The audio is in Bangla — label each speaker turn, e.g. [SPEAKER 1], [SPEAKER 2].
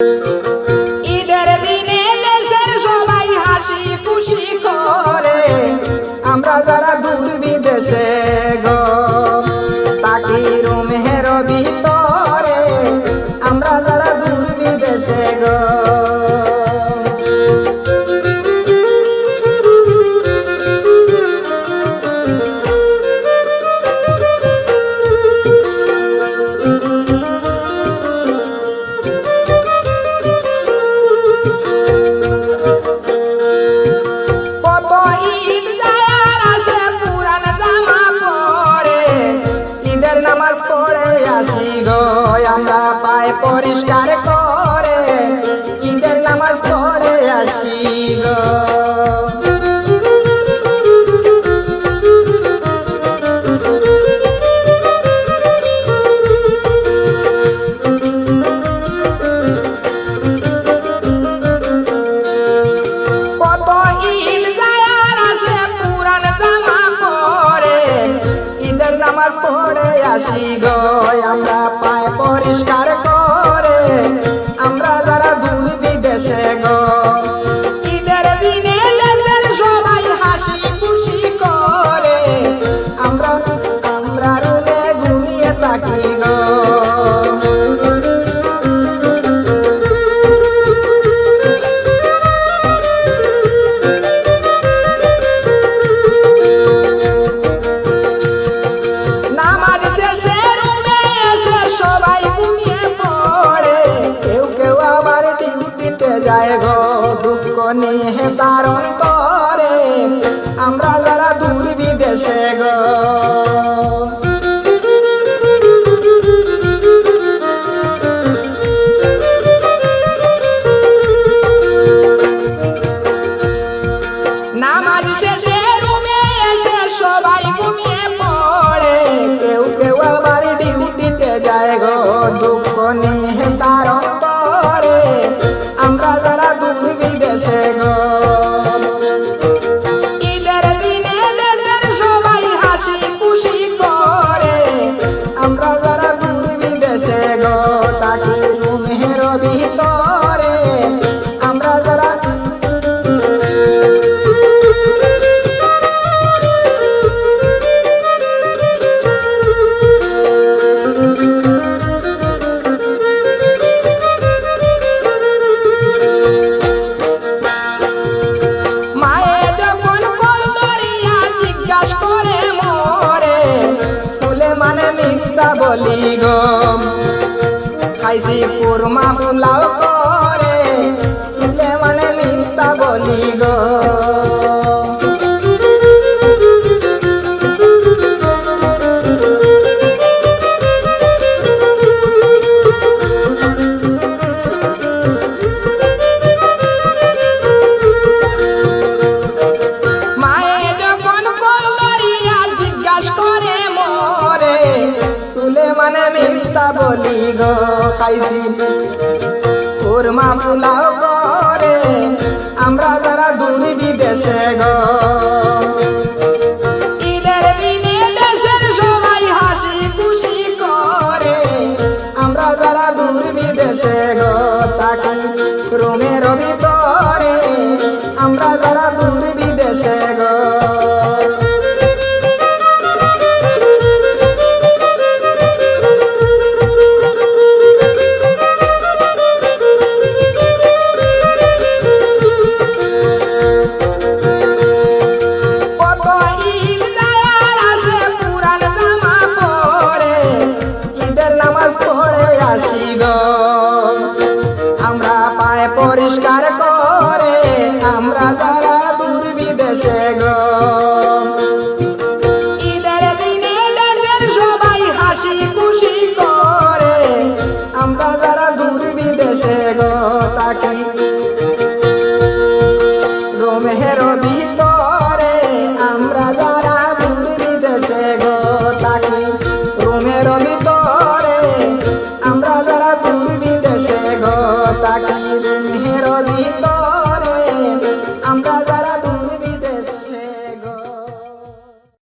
[SPEAKER 1] ঈদের দিনে দেশের সবাই হাসি খুশি করে, আমরা যারা দূর বিদেশে গো তাকি রুমের ভিতরে, আমরা যারা দূর বিদেশে গো। নামাজ পড়ে আসি গো আমরা পায় পরিষ্কার করে, ঈদের নামাজ পড়ে আসি গো। কত ঈদ যায় আর আসে পুরান জামা পরে, ঈদের নামাজ পড়ে আসি গো আমরা পায় পরিষ্কার করে, আমরা যারা দূর বিদেশে গো। ঈদের দিনে দেশের সবাই হাসি খুশি করে, আমরা রুমে ঘুমিয়ে থাকি গো। নামাজ শেষে রুমে এসে সবাই ঘুমিয়ে পড়ে, কেউ কেউ আবার ডিউটিতে যায় গো দুঃখ নিয়ে তার অন্তরে, আমরা যারা দূর বিদেশে গো। নামাজ শেষে রুমে এসে সবাই ঘুমিয়ে পড়ে, কেউ কেউ আবার ডিউটিতে যায় গো দুঃখ নিয়ে তার অন্তরে, আমরা যারা দূর বিদেশে গো। ঈদের দিনে দেশের সবাই হাসি খুশি করে, আমরা যারা দূর বিদেশে গো তাকে রুমের ভিতরে, আমরা যারা বলি গো খাইছি কুরমা পোলাও করে, শুনলে মানে মিথ্যা বলি গো। মায়ে যখন কলরিয়া জিজ্ঞাসা করে মোরে, মানে মিথ্যা বলি গো খাইছি কুরমা পোলাও করে, আমরা যারা দূর বিদেশে গো। ঈদের দিনে দেশের সবাই হাসি খুশি করে, আমরা যারা দূর বিদেশে গো তাকি রুমের ভিতরে, আমরা যারা দূর বিদেশে গো। আমরা পায় পরিষ্কার করে, আমরা যারা দূর বিদেশে গো। ঈদের দিনে দেশের সবাই হাসি খুশি করে, আমরা যারা দূর বিদেশে গো তাকে রুমের ভিতরে, আমরা যারা দূর বিদেশে গো তাকে রুমের